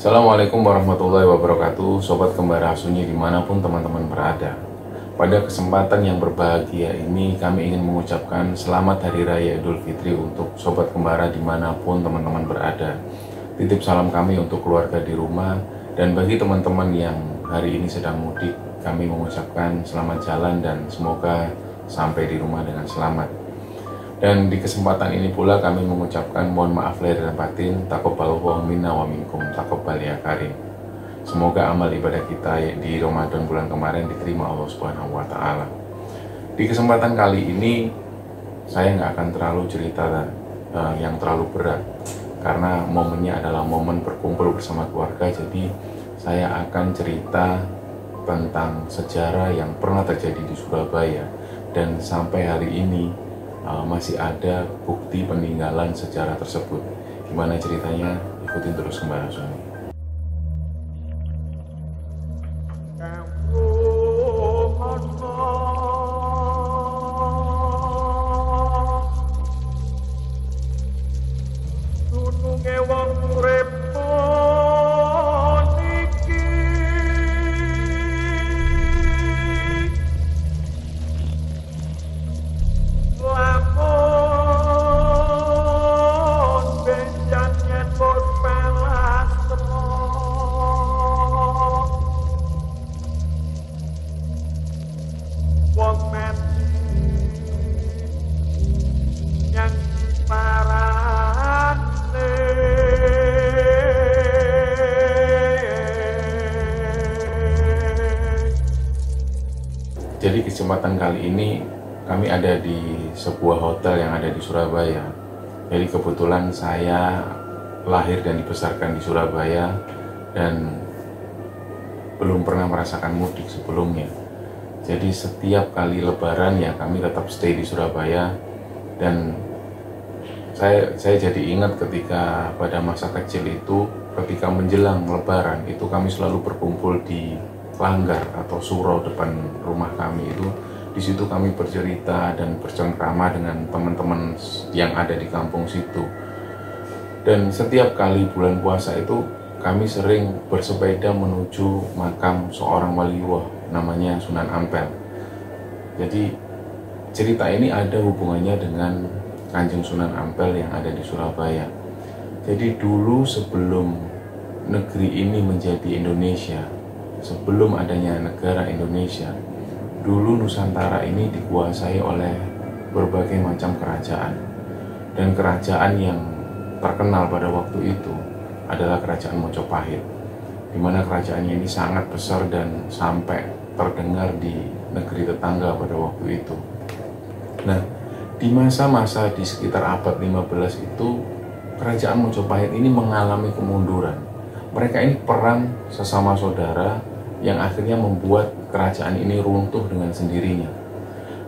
Assalamualaikum warahmatullahi wabarakatuh, Sobat Kembara Sunyi dimanapun teman-teman berada. Pada kesempatan yang berbahagia ini, kami ingin mengucapkan selamat Hari Raya Idul Fitri untuk Sobat Kembara dimanapun teman-teman berada. Titip salam kami untuk keluarga di rumah, dan bagi teman-teman yang hari ini sedang mudik, kami mengucapkan selamat jalan dan semoga sampai di rumah dengan selamat. Dan di kesempatan ini pula kami mengucapkan mohon maaf lahir dan batin, taqabbalallahu minna wa minkum, taqabbal ya karim. Semoga amal ibadah kita di Ramadan bulan kemarin diterima Allah Subhanahu wa taala. Di kesempatan kali ini saya nggak akan terlalu cerita yang terlalu berat, karena momennya adalah momen berkumpul bersama keluarga. Jadi saya akan cerita tentang sejarah yang pernah terjadi di Surabaya, dan sampai hari ini masih ada bukti peninggalan sejarah tersebut. Gimana ceritanya? Ikutin terus Kembara Sunyi. Jadi kesempatan kali ini kami ada di sebuah hotel yang ada di Surabaya. Jadi kebetulan saya lahir dan dibesarkan di Surabaya dan belum pernah merasakan mudik sebelumnya. Jadi setiap kali lebaran ya kami tetap stay di Surabaya, dan saya jadi ingat ketika pada masa kecil itu, ketika menjelang lebaran itu kami selalu berkumpul di langgar atau surau depan rumah kami itu. Di situ kami bercerita dan bercengkrama dengan teman-teman yang ada di kampung situ. Dan setiap kali bulan puasa itu kami sering bersepeda menuju makam seorang waliullah namanya Sunan Ampel. Jadi cerita ini ada hubungannya dengan Kanjeng Sunan Ampel yang ada di Surabaya. Jadi dulu sebelum negeri ini menjadi Indonesia, sebelum adanya negara Indonesia, dulu Nusantara ini dikuasai oleh berbagai macam kerajaan. Dan kerajaan yang terkenal pada waktu itu adalah Kerajaan Mojopahit, di mana kerajaannya ini sangat besar dan sampai terdengar di negeri tetangga pada waktu itu. Nah, di masa-masa di sekitar abad 15 itu, Kerajaan Mojopahit ini mengalami kemunduran. Mereka ini perang sesama saudara yang akhirnya membuat kerajaan ini runtuh dengan sendirinya.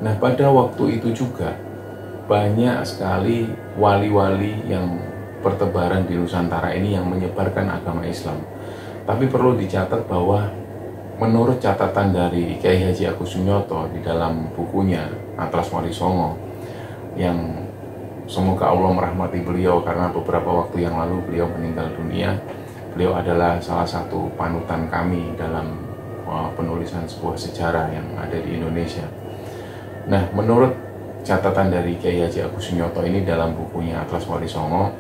Nah, pada waktu itu juga banyak sekali wali-wali yang bertebaran di Nusantara ini yang menyebarkan agama Islam. Tapi perlu dicatat bahwa menurut catatan dari Kiai Haji Agus Sunyoto di dalam bukunya Atlas Wali Songo, yang semoga Allah merahmati beliau karena beberapa waktu yang lalu beliau meninggal dunia. Beliau adalah salah satu panutan kami dalam penulisan sebuah sejarah yang ada di Indonesia. Nah, menurut catatan dari Kiai Haji Agus Sunyoto ini dalam bukunya Atlas Wali Songo,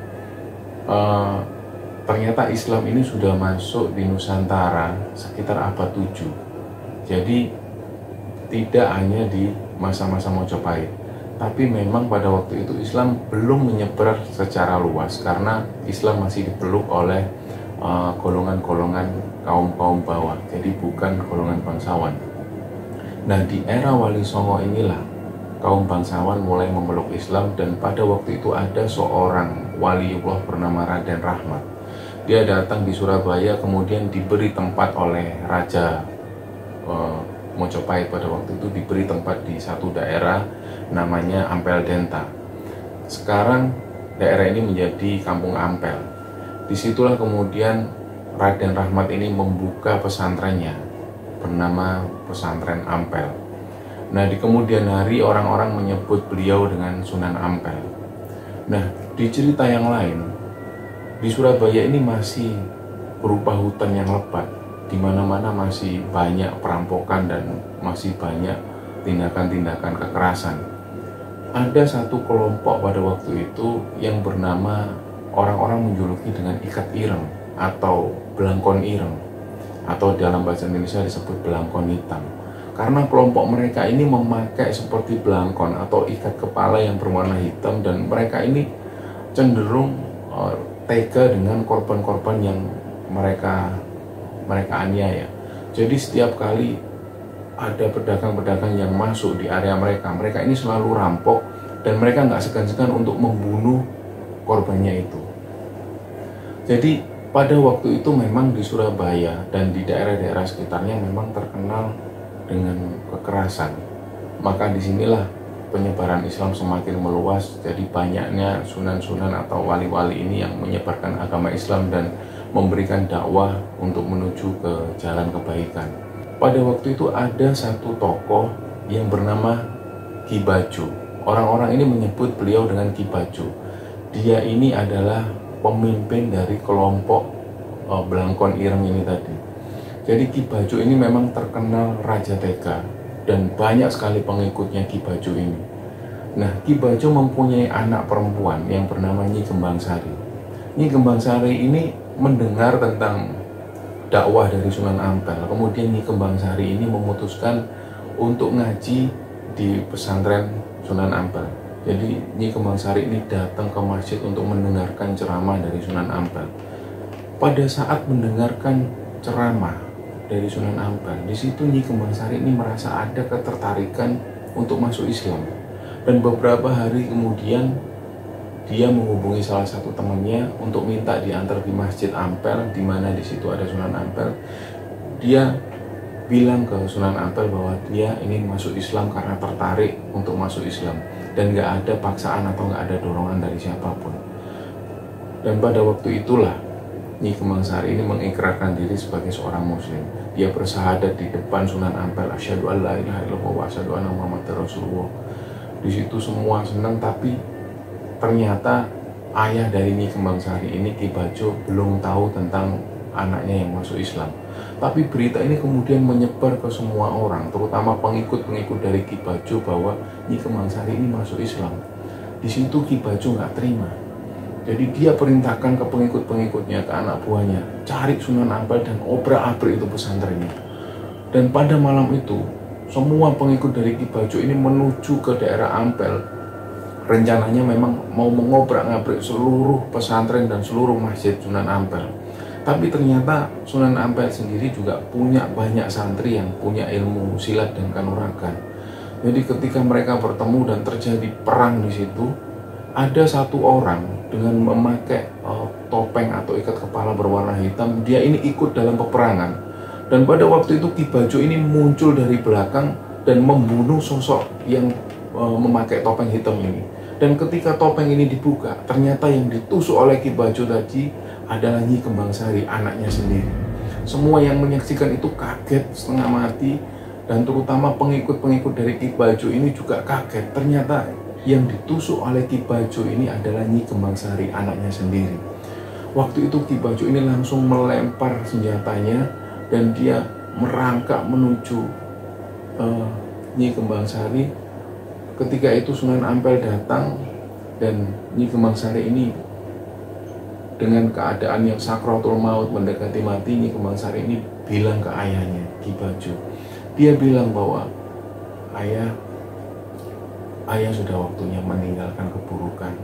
ternyata Islam ini sudah masuk di Nusantara sekitar abad 7. Jadi tidak hanya di masa-masa Mojopahit, tapi memang pada waktu itu Islam belum menyebar secara luas karena Islam masih dipeluk oleh golongan-golongan kaum bawah, jadi bukan golongan bangsawan. Nah, di era Wali Songo inilah kaum bangsawan mulai memeluk Islam, dan pada waktu itu ada seorang waliullah bernama Raden Rahmat. Dia datang di Surabaya, kemudian diberi tempat oleh Raja Mojopahit pada waktu itu, diberi tempat di satu daerah namanya Ampel Denta. Sekarang daerah ini menjadi Kampung Ampel. Disitulah kemudian Raden Rahmat ini membuka pesantrennya bernama Pesantren Ampel. Nah, di kemudian hari orang-orang menyebut beliau dengan Sunan Ampel. Nah, di cerita yang lain, di Surabaya ini masih berupa hutan yang lebat, di mana-mana masih banyak perampokan dan masih banyak tindakan-tindakan kekerasan. Ada satu kelompok pada waktu itu yang bernama orang-orang menjuluki dengan ikat ireng atau belangkon ireng, atau dalam bahasa Indonesia disebut belangkon hitam. Karena kelompok mereka ini memakai seperti belangkon atau ikat kepala yang berwarna hitam, dan mereka ini cenderung tega dengan korban-korban yang mereka aniaya. Jadi setiap kali ada pedagang-pedagang yang masuk di area mereka ini selalu rampok, dan mereka nggak segan-segan untuk membunuh korbannya itu. Jadi pada waktu itu memang di Surabaya dan di daerah-daerah sekitarnya memang terkenal dengan kekerasan. Maka disinilah penyebaran Islam semakin meluas. Jadi banyaknya sunan-sunan atau wali-wali ini yang menyebarkan agama Islam dan memberikan dakwah untuk menuju ke jalan kebaikan. Pada waktu itu ada satu tokoh yang bernama Ki Baju. Orang-orang ini menyebut beliau dengan Ki Baju. Dia ini adalah pemimpin dari kelompok belangkon ireng ini tadi. Jadi Ki Baju ini memang terkenal Raja Tega dan banyak sekali pengikutnya Ki Baju ini. Nah, Ki Baju mempunyai anak perempuan yang bernama Nyi Kembang Sari. Nyi Kembang Sari ini mendengar tentang dakwah dari Sunan Ampel. Kemudian Nyi Kembang Sari ini memutuskan untuk ngaji di pesantren Sunan Ampel. Jadi Nyi Kembang Sari ini datang ke masjid untuk mendengarkan ceramah dari Sunan Ampel. Pada saat mendengarkan ceramah dari Sunan Ampel, di situ Nyi Kembang Sari ini merasa ada ketertarikan untuk masuk Islam. Dan beberapa hari kemudian dia menghubungi salah satu temannya untuk minta diantar di Masjid Ampel, di mana di situ ada Sunan Ampel. Dia bilang ke Sunan Ampel bahwa dia ingin masuk Islam karena tertarik untuk masuk Islam, dan nggak ada paksaan atau nggak ada dorongan dari siapapun. Dan pada waktu itulah Nyi Kembang Sari ini mengikrarkan diri sebagai seorang muslim. Dia bersahadat di depan Sunan Ampel, asyhadu an la ilaha illallah wa asyhadu anna muhammadar rasulullah. Di situ semua senang, tapi ternyata ayah dari Nyi Kembang Sari ini, Ki Baju, belum tahu tentang anaknya yang masuk Islam. Tapi berita ini kemudian menyebar ke semua orang, terutama pengikut-pengikut dari Ki Baju, bahwa Nyi Kembang Sari ini masuk Islam. Di situ Ki Baju nggak terima. Jadi dia perintahkan ke pengikut-pengikutnya, ke anak buahnya, cari Sunan Ampel dan obrak-abrik itu pesantrennya. Dan pada malam itu, semua pengikut dari Ki Baju ini menuju ke daerah Ampel. Rencananya memang mau mengobrak-abrik seluruh pesantren dan seluruh masjid Sunan Ampel. Tapi ternyata Sunan Ampel sendiri juga punya banyak santri yang punya ilmu silat dan kanuragan. Jadi ketika mereka bertemu dan terjadi perang di situ, ada satu orang dengan memakai topeng atau ikat kepala berwarna hitam. Dia ini ikut dalam peperangan. Dan pada waktu itu Ki Baju ini muncul dari belakang dan membunuh sosok yang memakai topeng hitam ini. Dan ketika topeng ini dibuka, ternyata yang ditusuk oleh Ki Baju tadi adalah Nyi Kembang Sari, anaknya sendiri. Semua yang menyaksikan itu kaget setengah mati, dan terutama pengikut-pengikut dari Ki Baju ini juga kaget. Ternyata yang ditusuk oleh Ki Baju ini adalah Nyi Kembang Sari, anaknya sendiri. Waktu itu Ki Baju ini langsung melempar senjatanya dan dia merangkak menuju Nyi Kembang Sari. Ketika itu Sunan Ampel datang, dan Nyi Kembang Sari ini dengan keadaan yang sakratul maut, mendekati mati, Nyi Kembang Sari ini bilang ke ayahnya, Ki Baju. Dia bilang bahwa ayah sudah waktunya meninggalkan keburukan,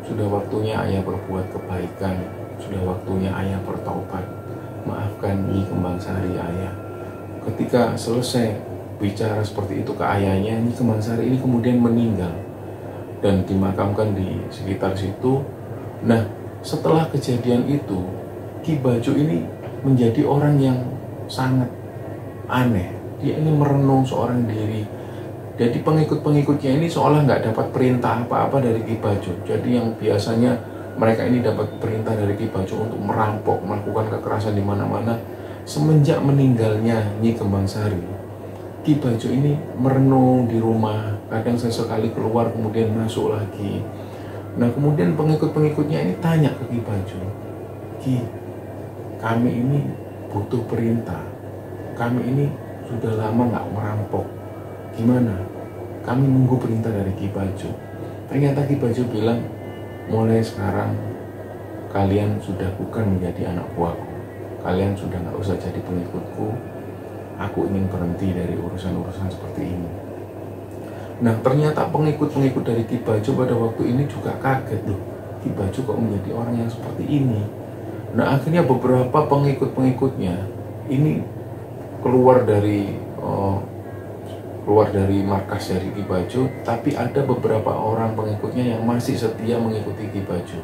sudah waktunya ayah berbuat kebaikan, sudah waktunya ayah bertaubat. Maafkan Nyi Kembang Sari, ayah. Ketika selesai bicara seperti itu ke ayahnya, Nyi Kembang Sari ini kemudian meninggal dan dimakamkan di sekitar situ. Nah, setelah kejadian itu, Ki Baju ini menjadi orang yang sangat aneh. Dia ini merenung seorang diri. Jadi pengikut-pengikutnya ini seolah nggak dapat perintah apa-apa dari Ki Baju. Jadi yang biasanya mereka ini dapat perintah dari Ki Baju untuk merampok, melakukan kekerasan di mana-mana. Semenjak meninggalnya Nyi Kembang Sari, Ki Baju ini merenung di rumah. Kadang sesekali keluar kemudian masuk lagi. Nah, kemudian pengikut-pengikutnya ini tanya ke Ki Baju, Ki, kami ini butuh perintah, kami ini sudah lama nggak merampok, gimana? Kami nunggu perintah dari Ki Bajo. Ternyata Ki Bajo bilang, mulai sekarang kalian sudah bukan menjadi anak buahku, kalian sudah nggak usah jadi pengikutku, aku ingin berhenti dari urusan-urusan seperti ini. Nah, ternyata pengikut-pengikut dari Ki Bajo pada waktu ini juga kaget loh, Ki Bajo kok menjadi orang yang seperti ini. Nah, akhirnya beberapa pengikut-pengikutnya ini keluar dari markas dari Ki Bajo, tapi ada beberapa orang pengikutnya yang masih setia mengikuti Ki Bajo.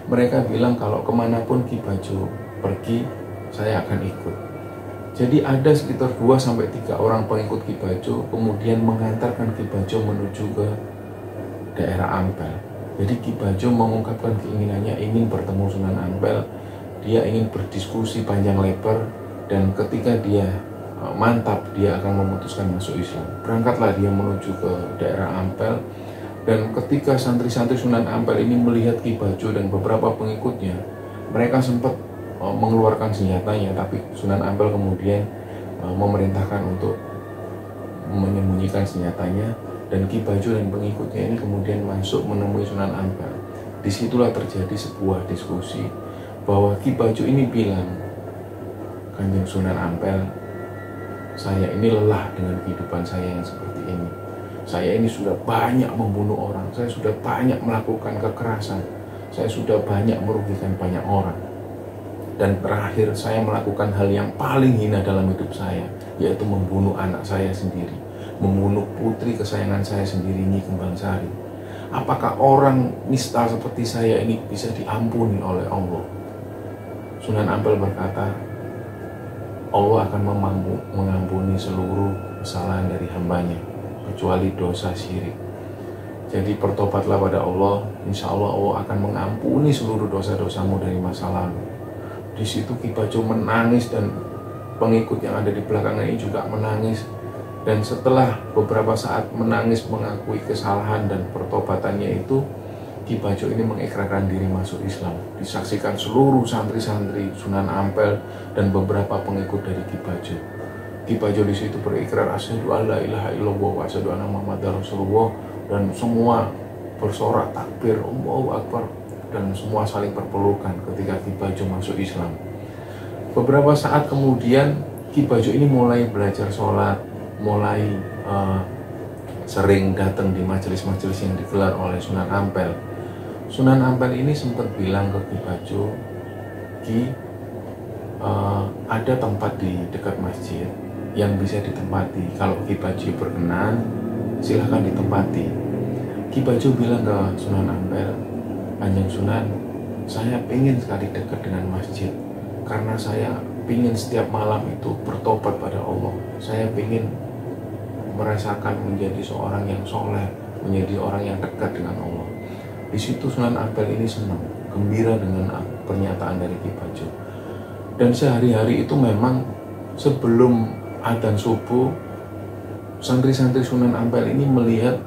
Mereka bilang kalau kemanapun Ki Bajo pergi, saya akan ikut. Jadi ada sekitar 2-3 orang pengikut Ki Bajo kemudian mengantarkan Ki Bajo menuju ke daerah Ampel. Jadi Ki Bajo mengungkapkan keinginannya ingin bertemu Sunan Ampel, dia ingin berdiskusi panjang lebar, dan ketika dia mantap, dia akan memutuskan masuk Islam. Berangkatlah dia menuju ke daerah Ampel, dan ketika santri-santri Sunan Ampel ini melihat Ki Bajo dan beberapa pengikutnya, mereka sempat mengeluarkan senjatanya, tapi Sunan Ampel kemudian memerintahkan untuk menyembunyikan senjatanya, dan Ki Bajo dan pengikutnya ini kemudian masuk menemui Sunan Ampel. Disitulah terjadi sebuah diskusi bahwa Ki Bajo ini bilang, Kanjeng Sunan Ampel, saya ini lelah dengan kehidupan saya yang seperti ini. Saya ini sudah banyak membunuh orang, saya sudah banyak melakukan kekerasan, saya sudah banyak merugikan banyak orang. Dan terakhir saya melakukan hal yang paling hina dalam hidup saya, yaitu membunuh anak saya sendiri, membunuh putri kesayangan saya sendiri, Nyi Kembang Sari. Apakah orang nista seperti saya ini bisa diampuni oleh Allah? Sunan Ampel berkata, Allah akan mengampuni seluruh kesalahan dari hambanya, kecuali dosa syirik. Jadi bertobatlah pada Allah, insya Allah Allah akan mengampuni seluruh dosa-dosamu dari masa lalu. Di situ Ki Bajo menangis dan pengikut yang ada di belakangnya ini juga menangis. Dan setelah beberapa saat menangis mengakui kesalahan dan pertobatannya itu, Ki Bajo ini mengikrarkan diri masuk Islam. Disaksikan seluruh santri-santri Sunan Ampel dan beberapa pengikut dari Ki Bajo. Ki Bajo di situ berikrar asyhadu alla ilaha illallah wa asyhadu anna muhammadar rasulullah, dan semua bersorak takbir Allahu akbar, dan semua saling berpelukan ketika Ki Bajo masuk Islam. Beberapa saat kemudian Ki Bajo ini mulai belajar sholat, mulai sering datang di majelis-majelis yang digelar oleh Sunan Ampel. Sunan Ampel ini sempat bilang ke Ki Bajo, Ki, ada tempat di dekat masjid yang bisa ditempati. Kalau Ki Bajo berkenan, silahkan ditempati. Ki Bajo bilang ke Sunan Ampel, Kanjeng Sunan, saya ingin sekali dekat dengan masjid, karena saya ingin setiap malam itu bertobat pada Allah. Saya ingin merasakan menjadi seorang yang soleh, menjadi orang yang dekat dengan Allah. Di situ Sunan Ampel ini senang, gembira dengan pernyataan dari Ki Bajo. Dan sehari-hari itu memang sebelum adzan subuh, santri-santri Sunan Ampel ini melihat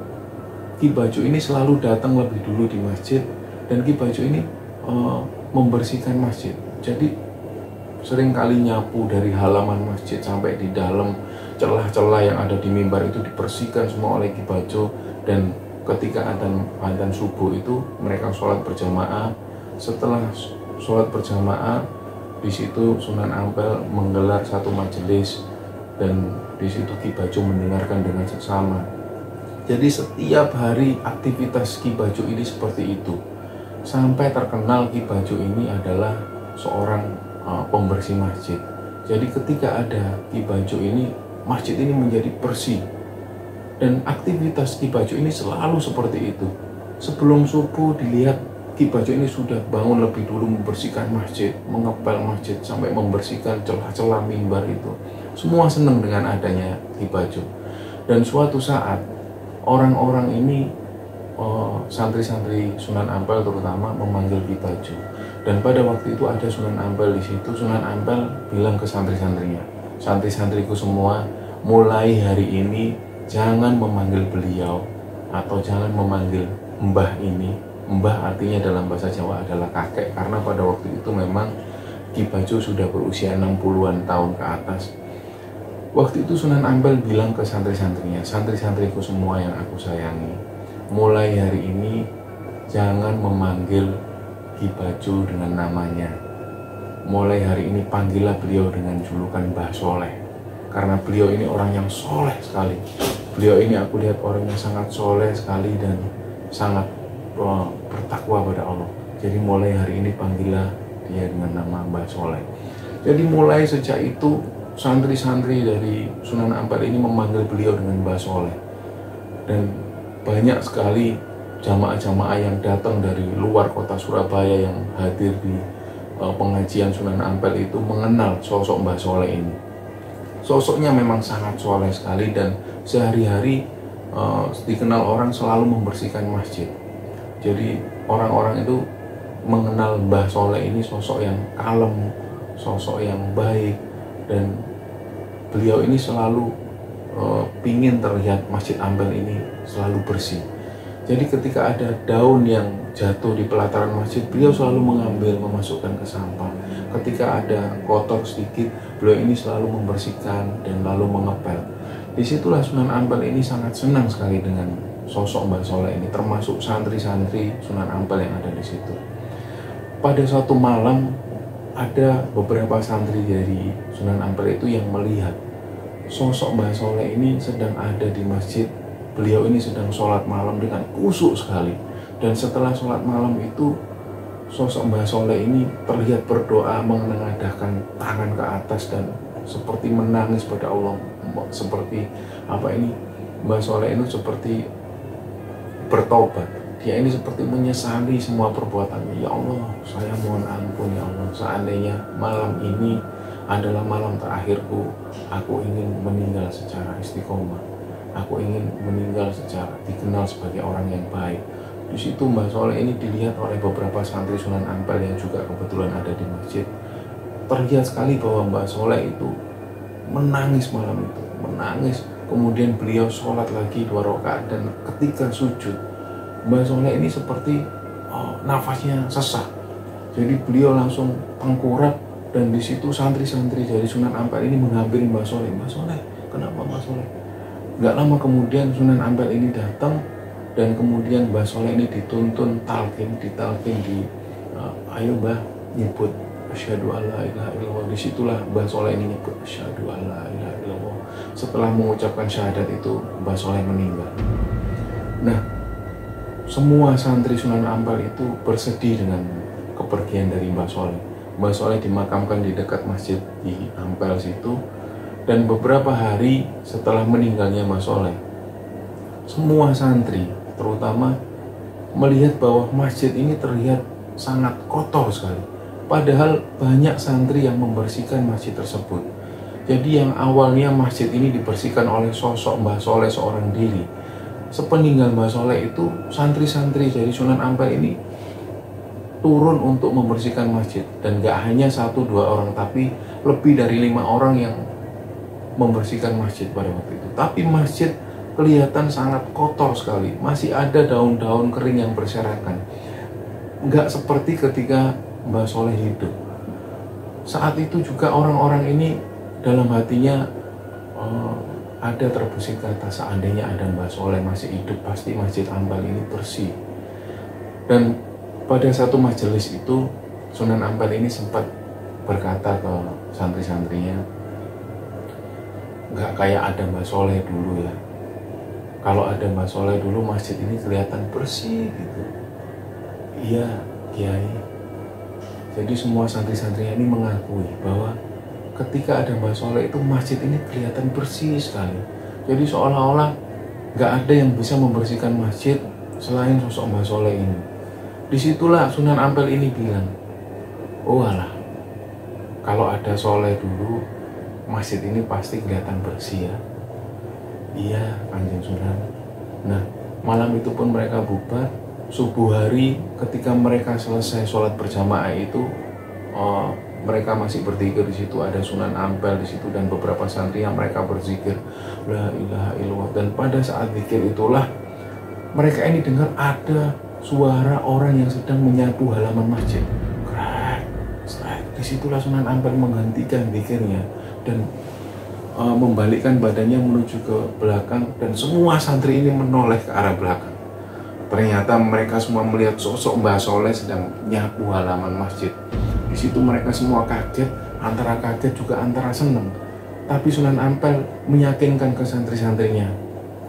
Ki Bajo ini selalu datang lebih dulu di masjid, dan Ki Bajo ini membersihkan masjid. Jadi sering kali nyapu dari halaman masjid sampai di dalam celah-celah yang ada di mimbar itu dibersihkan semua oleh Ki Bajo. Dan ketika adzan subuh itu mereka sholat berjamaah. Setelah sholat berjamaah, di situ Sunan Ampel menggelar satu majelis, dan di situ Ki Bajo mendengarkan dengan seksama. Jadi setiap hari aktivitas Ki Bajo ini seperti itu, sampai terkenal Ki Bajo ini adalah seorang pembersih masjid. Jadi ketika ada Ki Bajo ini, masjid ini menjadi bersih. Dan aktivitas Ki Bajo ini selalu seperti itu. Sebelum subuh dilihat Ki Bajo ini sudah bangun lebih dulu membersihkan masjid, mengepel masjid, sampai membersihkan celah-celah mimbar itu. Semua senang dengan adanya Ki Bajo. Dan suatu saat orang-orang ini, santri-santri Sunan Ampel terutama, memanggil Ki Bajo. Dan pada waktu itu ada Sunan Ampel di situ. Sunan Ampel bilang ke santri-santrinya, santri-santriku semua, mulai hari ini jangan memanggil beliau atau jangan memanggil mbah ini. Mbah artinya dalam bahasa Jawa adalah kakek, karena pada waktu itu memang Ki Bajo sudah berusia 60-an tahun ke atas. Waktu itu Sunan Ampel bilang ke santri-santrinya, "Santri-santriku semua yang aku sayangi, mulai hari ini jangan memanggil Ki Bajo dengan namanya. Mulai hari ini panggillah beliau dengan julukan Mbah Soleh. Karena beliau ini orang yang soleh sekali. Beliau ini aku lihat orang yang sangat soleh sekali dan sangat bertakwa pada Allah. Jadi mulai hari ini panggillah dia dengan nama Mbah Soleh." Jadi mulai sejak itu santri-santri dari Sunan Ampel ini memanggil beliau dengan Mbah Soleh. Dan banyak sekali jamaah-jamaah yang datang dari luar kota Surabaya yang hadir di pengajian Sunan Ampel itu mengenal sosok Mbah Soleh ini. Sosoknya memang sangat soleh sekali dan sehari-hari dikenal orang selalu membersihkan masjid. Jadi orang-orang itu mengenal Mbah Soleh ini sosok yang kalem, sosok yang baik, dan beliau ini selalu pingin terlihat Masjid Ampel ini selalu bersih. Jadi ketika ada daun yang jatuh di pelataran masjid, beliau selalu mengambil, memasukkan ke sampah. Ketika ada kotor sedikit, beliau ini selalu membersihkan dan lalu mengepel. Disitulah Sunan Ampel ini sangat senang sekali dengan sosok Mbah Soleh ini, termasuk santri-santri Sunan Ampel yang ada di situ. Pada suatu malam, ada beberapa santri dari Sunan Ampel itu yang melihat sosok Mbah Soleh ini sedang ada di masjid. Beliau ini sedang sholat malam dengan khusyuk sekali. Dan setelah sholat malam itu, sosok Mbah Soleh ini terlihat berdoa, menengadahkan tangan ke atas dan seperti menangis pada Allah. Seperti apa ini, Mbah Soleh itu seperti bertobat. Dia ini seperti menyesali semua perbuatannya. Ya Allah, saya mohon ampun ya Allah. Seandainya malam ini adalah malam terakhirku, aku ingin meninggal secara istiqomah. Aku ingin meninggal secara dikenal sebagai orang yang baik. Di situ Mbah Soleh ini dilihat oleh beberapa santri Sunan Ampel yang juga kebetulan ada di masjid. Terlihat sekali bahwa Mbah Soleh itu menangis malam itu, menangis. Kemudian beliau sholat lagi 2 rakaat dan ketika sujud, Mbah Soleh ini seperti nafasnya sesak. Jadi beliau langsung tengkurap dan di situ santri-santri dari Sunan Ampel ini menghampiri Mbah Soleh. "Mbah Soleh, kenapa Mbah Soleh?" Gak lama kemudian Sunan Ampel ini datang dan kemudian Mbah Soleh ini dituntun ditalkin ayo Mbah nyebut asyhadu alla ilaha illallah. Disitulah Mbah Soleh ini nyebut asyhadu alla ilaha illallah. Setelah mengucapkan syahadat itu, Mbah Soleh meninggal. Nah, semua santri Sunan Ampel itu bersedih dengan kepergian dari Mbah Soleh. Mbah Soleh dimakamkan di dekat masjid di Ampel situ. Dan beberapa hari setelah meninggalnya Mbah Soleh, semua santri terutama melihat bahwa masjid ini terlihat sangat kotor sekali. Padahal banyak santri yang membersihkan masjid tersebut. Jadi yang awalnya masjid ini dibersihkan oleh sosok Mbah Soleh seorang diri, sepeninggal Mbah Soleh itu santri-santri dari Sunan Ampel ini turun untuk membersihkan masjid. Dan gak hanya 1-2 orang, tapi lebih dari 5 orang yang membersihkan masjid pada waktu itu. Tapi masjid kelihatan sangat kotor sekali. Masih ada daun-daun kering yang berserakan. Nggak seperti ketika Mbah Soleh hidup. Saat itu juga orang-orang ini dalam hatinya ada terbesit kata, seandainya ada Mbah Soleh masih hidup, pasti Masjid Ampel ini bersih. Dan pada satu majelis itu, Sunan Ampel ini sempat berkata ke santri-santrinya, nggak kayak ada Mbah Soleh dulu ya. Kalau ada Mbah Soleh dulu, masjid ini kelihatan bersih gitu. Iya, Kiai. Jadi semua santri-santrinya ini mengakui bahwa ketika ada Mbah Soleh itu masjid ini kelihatan bersih sekali. Jadi seolah-olah nggak ada yang bisa membersihkan masjid selain sosok Mbah Soleh ini. Disitulah Sunan Ampel ini bilang, oh alah, kalau ada Soleh dulu, masjid ini pasti kelihatan bersih ya. Iya, Kanjeng Sunan. Nah, malam itu pun mereka bubar. Subuh hari ketika mereka selesai sholat berjamaah itu, mereka masih berzikir di situ. Ada Sunan Ampel di situ dan beberapa santri yang mereka berzikir la ilaha illallah. Dan pada saat zikir itulah mereka ini dengar ada suara orang yang sedang menyapu halaman masjid. Krek, krek, Disitulah Sunan Ampel menghentikan zikirnya dan membalikkan badannya menuju ke belakang, dan semua santri ini menoleh ke arah belakang. Ternyata mereka semua melihat sosok Mbah Soleh sedang nyapu halaman masjid. Di situ mereka semua kaget, antara kaget juga antara senang. Tapi Sunan Ampel meyakinkan ke santri-santrinya,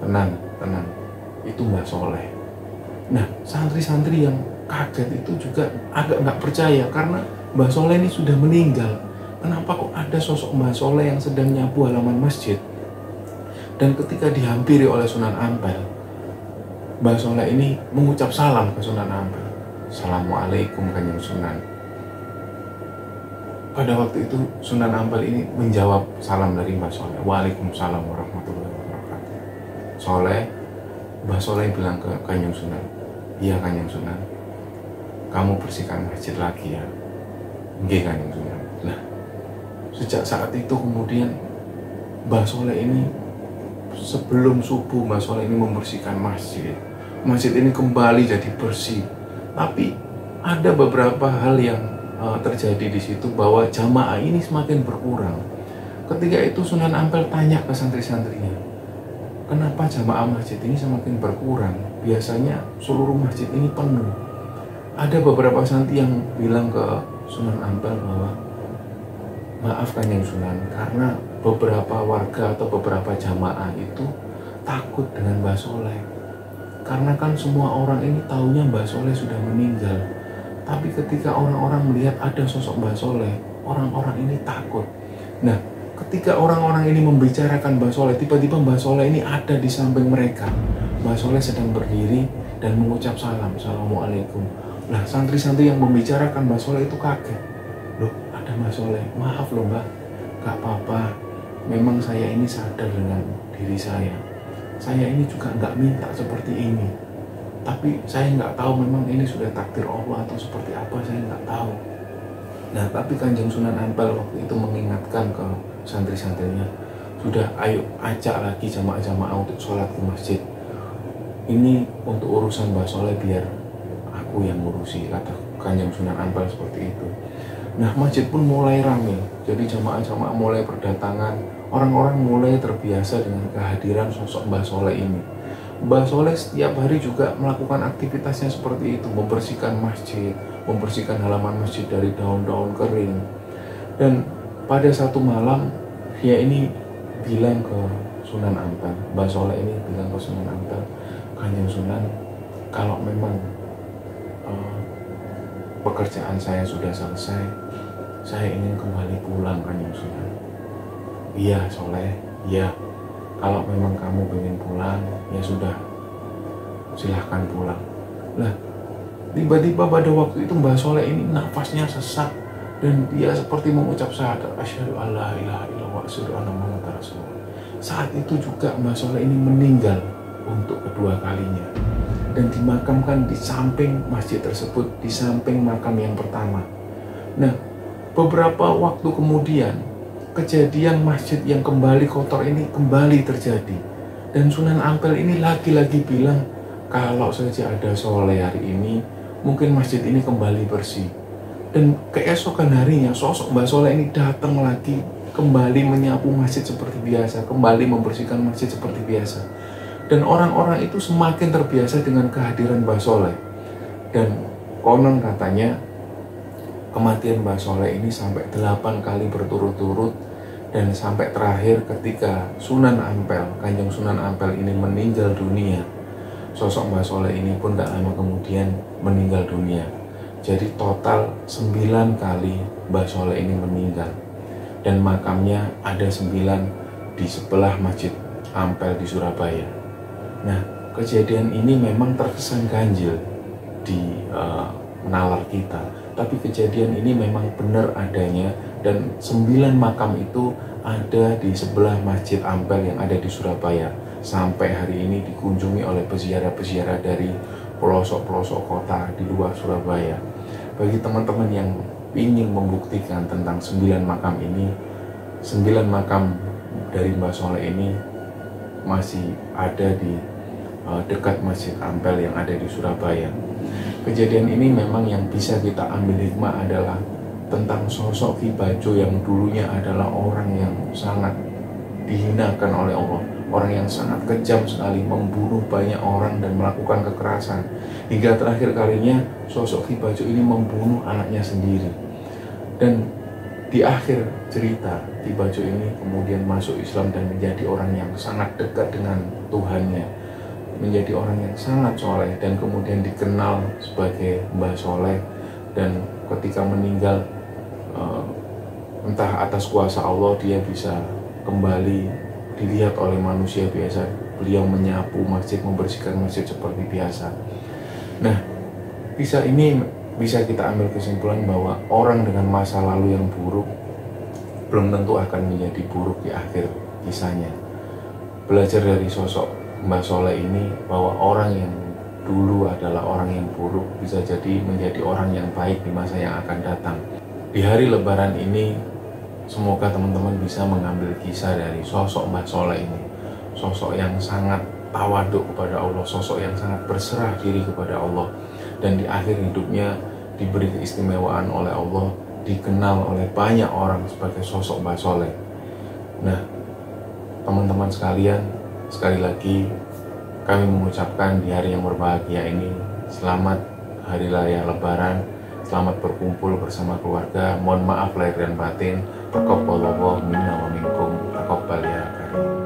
tenang, tenang, itu Mbah Soleh. Nah, santri-santri yang kaget itu juga agak nggak percaya karena Mbah Soleh ini sudah meninggal. Kenapa kok ada sosok Mbah Soleh yang sedang nyapu halaman masjid? Dan ketika dihampiri oleh Sunan Ampel, Mbah Soleh ini mengucap salam ke Sunan Ampel. Assalamualaikum Kanjeng Sunan. Pada waktu itu Sunan Ampel ini menjawab salam dari Mbah Soleh. Waalaikumsalam warahmatullahi wabarakatuh. Mbah Soleh bilang ke Kanjeng Sunan, iya Kanjeng Sunan, kamu bersihkan masjid lagi ya. Nggih Kanjeng Sunan. Nah, sejak saat itu kemudian Mbah Soleh ini sebelum subuh Mbah Soleh ini membersihkan masjid. Masjid ini kembali jadi bersih. Tapi ada beberapa hal yang terjadi di situ bahwa jamaah ini semakin berkurang. Ketika itu Sunan Ampel tanya ke santri-santrinya, kenapa jamaah masjid ini semakin berkurang? Biasanya seluruh masjid ini penuh. Ada beberapa santri yang bilang ke Sunan Ampel bahwa maaf Kanjeng Sunan, karena beberapa warga atau beberapa jamaah itu takut dengan Mbah Soleh. Karena kan semua orang ini taunya Mbah Soleh sudah meninggal. Tapi ketika orang-orang melihat ada sosok Mbah Soleh, orang-orang ini takut. Nah, ketika orang-orang ini membicarakan Mbah Soleh, tiba-tiba Mbah Soleh ini ada di samping mereka. Mbah Soleh sedang berdiri dan mengucap salam, Assalamualaikum. Nah, santri-santri yang membicarakan Mbah Soleh itu kaget. Loh, ada Mbah Soleh. Maaf loh Mbah, gak apa-apa. Memang saya ini sadar dengan diri saya. Saya ini juga nggak minta seperti ini. Tapi saya nggak tahu memang ini sudah takdir Allah atau seperti apa, saya nggak tahu. Nah, tapi Kanjeng Sunan Ampel waktu itu mengingatkan ke santri-santrinya, sudah ayo ajak lagi jamaah-jamaah untuk sholat ke masjid. Ini untuk urusan Mbah Soleh biar aku yang ngurusi, kata Kanjeng Sunan Ampel seperti itu. Nah, masjid pun mulai ramai, jadi jamaah-jamaah mulai berdatangan, orang-orang mulai terbiasa dengan kehadiran sosok Mbah Soleh ini. Mbah Soleh setiap hari juga melakukan aktivitasnya seperti itu, membersihkan masjid, membersihkan halaman masjid dari daun-daun kering. Dan pada satu malam, dia ini bilang ke Sunan Ampel, Mbah Soleh ini bilang ke Sunan Ampel, Kanjeng Sunan, kalau memang pekerjaan saya sudah selesai, saya ingin kembali pulang Kanjeng Sunan. Iya Soleh, iya. Kalau memang kamu ingin pulang, ya sudah, silahkan pulang. Nah, tiba-tiba pada waktu itu Mbah Soleh ini nafasnya sesak dan dia seperti mengucap syahadat, asyhadu alla ilaha illallah wa asyhadu anna muhammadar rasulullah. Saat itu juga Mbah Soleh ini meninggal untuk kedua kalinya dan dimakamkan di samping masjid tersebut, di samping makam yang pertama. Nah, beberapa waktu kemudian kejadian masjid yang kembali kotor ini kembali terjadi, dan Sunan Ampel ini lagi-lagi bilang kalau saja ada Soleh hari ini mungkin masjid ini kembali bersih. Dan keesokan harinya sosok Mbah Soleh ini datang lagi, kembali menyapu masjid seperti biasa, kembali membersihkan masjid seperti biasa. Dan orang-orang itu semakin terbiasa dengan kehadiran Mbah Soleh. Dan konon katanya kematian Mbah Soleh ini sampai 8 kali berturut-turut, dan sampai terakhir ketika Sunan Ampel, Kanjeng Sunan Ampel ini meninggal dunia, sosok Mbah Soleh ini pun tak lama kemudian meninggal dunia. Jadi total 9 kali Mbah Soleh ini meninggal, dan makamnya ada 9 di sebelah Masjid Ampel di Surabaya. Nah, kejadian ini memang terkesan ganjil di nalar kita, tapi kejadian ini memang benar adanya, dan 9 makam itu ada di sebelah Masjid Ampel yang ada di Surabaya. Sampai hari ini dikunjungi oleh peziarah-peziarah dari pelosok-pelosok kota di luar Surabaya. Bagi teman-teman yang ingin membuktikan tentang 9 makam ini, 9 makam dari Mbah Soleh ini masih ada di dekat Masjid Ampel yang ada di Surabaya. Kejadian ini memang yang bisa kita ambil hikmah adalah tentang sosok Ki Bajo yang dulunya adalah orang yang sangat dihinakan oleh Allah, orang yang sangat kejam sekali, membunuh banyak orang dan melakukan kekerasan, hingga terakhir kalinya sosok Ki Bajo ini membunuh anaknya sendiri. Dan di akhir cerita, Ki Bajo ini kemudian masuk Islam dan menjadi orang yang sangat dekat dengan Tuhannya, menjadi orang yang sangat soleh, dan kemudian dikenal sebagai Mbah Soleh. Dan ketika meninggal, entah atas kuasa Allah, dia bisa kembali dilihat oleh manusia biasa. Beliau menyapu masjid, membersihkan masjid seperti biasa. Nah, bisa kita ambil kesimpulan bahwa orang dengan masa lalu yang buruk belum tentu akan menjadi buruk di akhir kisahnya. Belajar dari sosok Mbah Soleh ini bahwa orang yang dulu adalah orang yang buruk bisa jadi menjadi orang yang baik di masa yang akan datang. Di hari Lebaran ini, semoga teman-teman bisa mengambil kisah dari sosok Mbah Soleh ini. Sosok yang sangat tawaduk kepada Allah, sosok yang sangat berserah diri kepada Allah, dan di akhir hidupnya diberi keistimewaan oleh Allah, dikenal oleh banyak orang sebagai sosok Mbah Soleh. Nah, teman-teman sekalian, sekali lagi kami mengucapkan di hari yang berbahagia ini selamat Hari Raya Lebaran, selamat berkumpul bersama keluarga. Mohon maaf lahir dan batin. Taqabbalallahu minna wa minkum. Taqabbal ya karim.